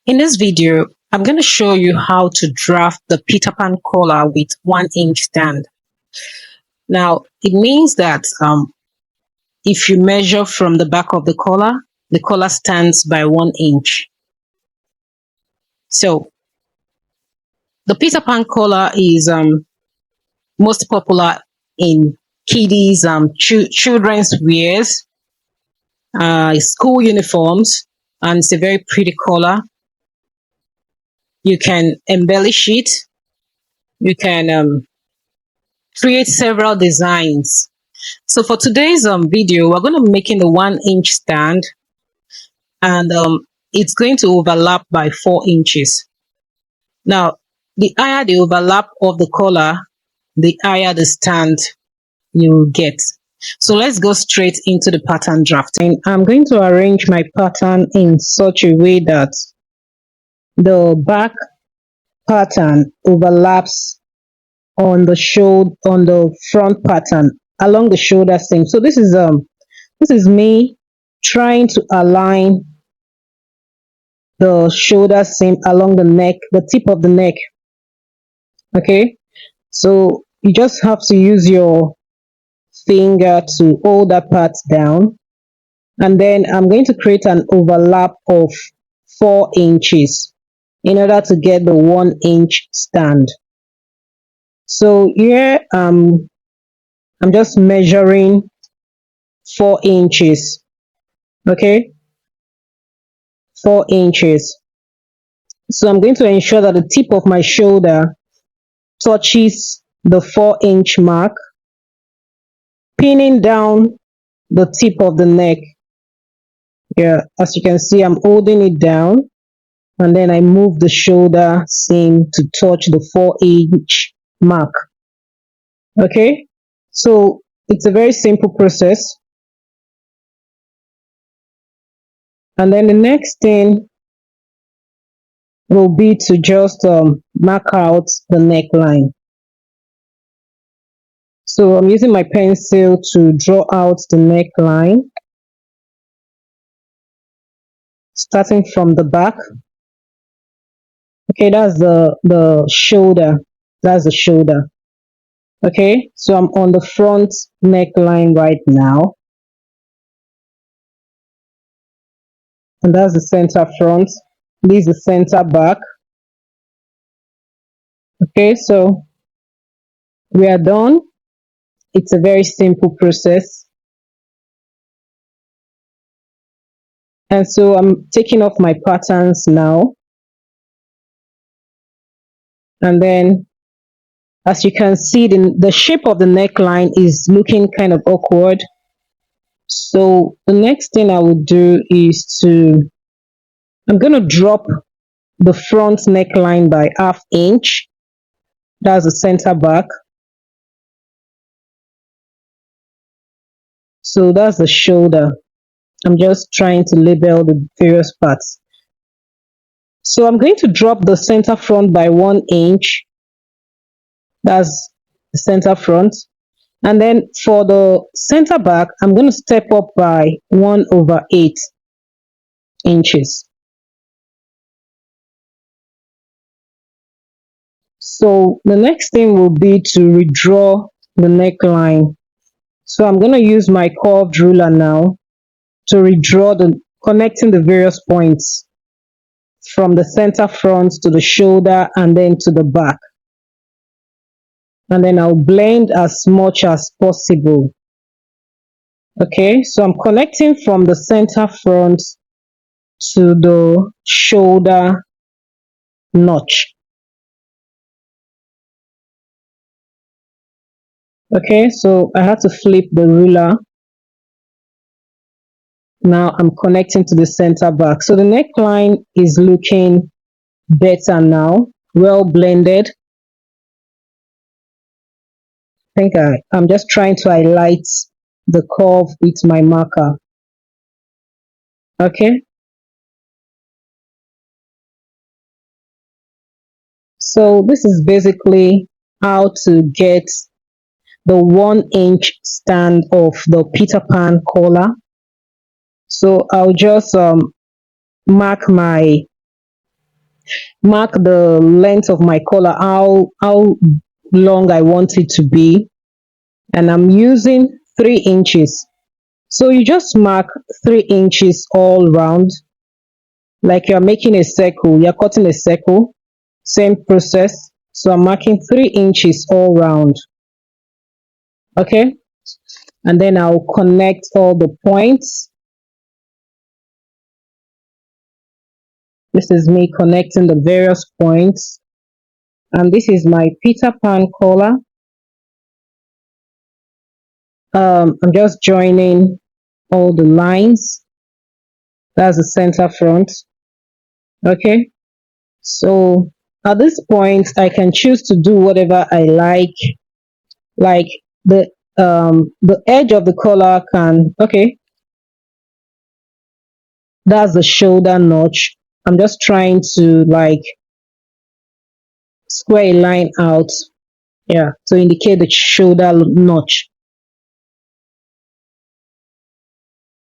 In this video, I'm going to show you how to draft the Peter Pan collar with 1-inch stand. Now, it means that if you measure from the back of the collar stands by 1 inch. So, the Peter Pan collar is most popular in kiddies, children's wears, school uniforms, and it's a very pretty collar. You can embellish it. You can create several designs. So for today's video, we're going to be making the 1-inch stand, and it's going to overlap by 4 inches. Now, the higher the overlap of the collar, the higher the stand you will get. So let's go straight into the pattern drafting. I'm going to arrange my pattern in such a way that the back pattern overlaps on the front pattern along the shoulder seam. So this is me trying to align the shoulder seam along the neck, the tip of the neck. Okay, so you just have to use your finger to hold that part down, and then I'm going to create an overlap of 4 inches in order to get the 1-inch stand. So here I'm just measuring 4 inches. Okay, 4 inches. So I'm going to ensure that the tip of my shoulder touches the 4-inch mark, pinning down the tip of the neck. Yeah, as you can see, I'm holding it down, and then I move the shoulder seam to touch the 4-inch mark. Okay, so it's a very simple process. And then the next thing will be to just mark out the neckline. So I'm using my pencil to draw out the neckline, starting from the back. Okay, that's the shoulder. That's the shoulder. Okay, so I'm on the front neckline right now, and that's the center front. This is the center back. Okay, so we are done. It's a very simple process. And so I'm taking off my patterns now. And then, as you can see, the shape of the neckline is looking kind of awkward. So the next thing I will do is I'm going to drop the front neckline by 1/2 inch. That's the center back. So that's the shoulder. I'm just trying to label the various parts. So I'm going to drop the center front by 1 inch. That's the center front. And then for the center back, I'm going to step up by 1/8 inches. So the next thing will be to redraw the neckline. So I'm going to use my curved ruler now to redraw connecting the various points from the center front to the shoulder and then to the back. And then I'll blend as much as possible. Okay, so I'm connecting from the center front to the shoulder notch. Okay, so I had to flip the ruler. Now I'm connecting to the center back. So the neckline is looking better now, well blended. I think I'm just trying to highlight the curve with my marker. Okay. So this is basically how to get the 1-inch stand of the Peter Pan collar. So I'll just mark my mark the length of my collar, how long I want it to be, and I'm using 3 inches. So you just mark 3 inches all round, like you're making a circle, you're cutting a circle, same process. So I'm marking 3 inches all round. Okay, and then I'll connect all the points. This is me connecting the various points, and this is my Peter Pan collar. I'm just joining all the lines. That's the center front. Okay, so at this point I can choose to do whatever I like the edge of the collar can, okay, that's the shoulder notch. I'm just trying to like square a line out, yeah, to indicate the shoulder notch.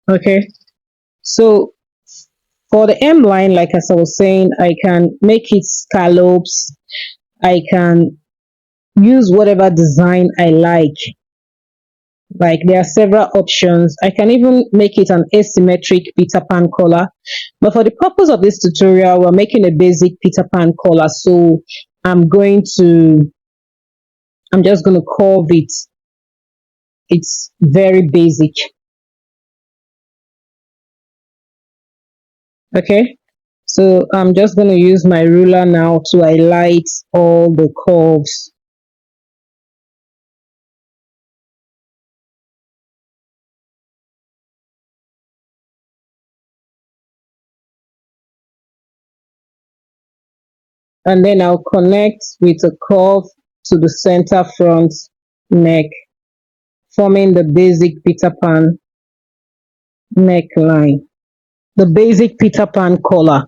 Okay, so for the M line, like as I was saying, I can make it scallops. I can use whatever design I like. Like there are several options. I can even make it an asymmetric Peter Pan collar. But for the purpose of this tutorial, we're making a basic Peter Pan collar. So I'm going to, I'm just going to curve it. It's very basic. Okay. So I'm just going to use my ruler now to highlight all the curves. And then I'll connect with a curve to the center front neck, forming the basic Peter Pan neckline, the basic Peter Pan collar.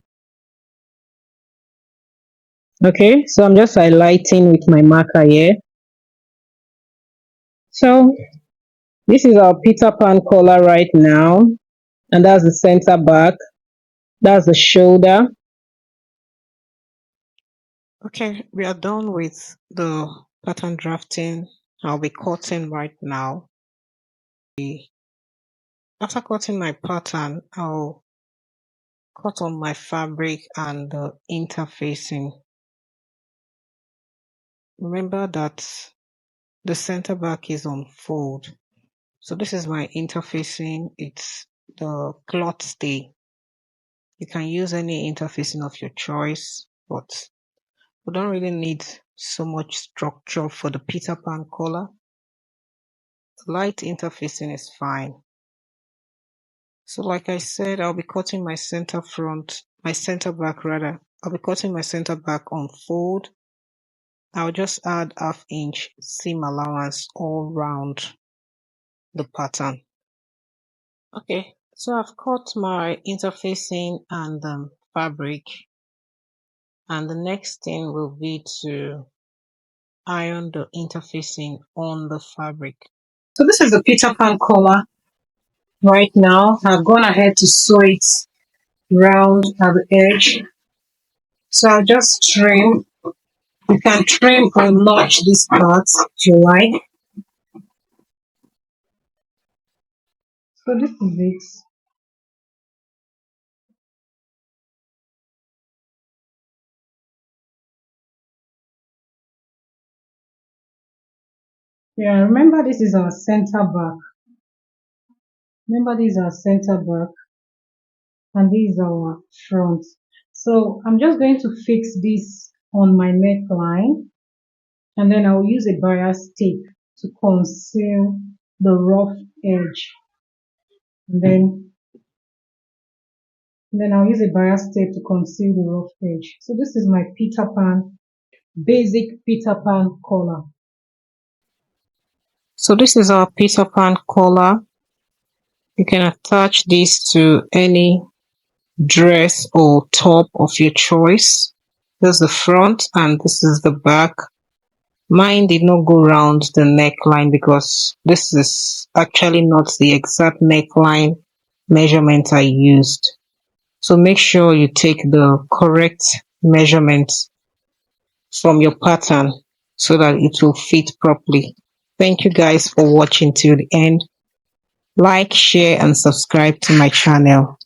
Okay, so I'm just highlighting with my marker here. So this is our Peter Pan collar right now, and that's the center back, that's the shoulder. Okay, we are done with the pattern drafting. I'll be cutting right now. After cutting my pattern, I'll cut on my fabric and the interfacing. Remember that the center back is on fold. So this is my interfacing. It's the cloth stay. You can use any interfacing of your choice, but we don't really need so much structure for the Peter Pan collar. Light interfacing is fine. So like I said, I'll be cutting my center back rather. I'll be cutting my center back on fold. I'll just add 1/2 inch seam allowance all round the pattern. Okay, so I've cut my interfacing and fabric, and the next thing will be to iron the interfacing on the fabric. So this is the Peter Pan collar right now. I've gone ahead to sew it round at the edge. So I'll just trim. You can trim or notch this part if you like. So this is it. Yeah, remember this is our center back. Remember this is our center back and this is our front. So I'm just going to fix this on my neckline, and then I'll use a bias tape to conceal the rough edge. And then I'll use a bias tape to conceal the rough edge. So this is my Peter Pan, basic Peter Pan collar. So this is our Peter Pan collar. You can attach this to any dress or top of your choice. This is the front and this is the back. Mine did not go around the neckline because this is actually not the exact neckline measurement I used. So make sure you take the correct measurements from your pattern so that it will fit properly. Thank you guys for watching till the end. Like, share, and subscribe to my channel.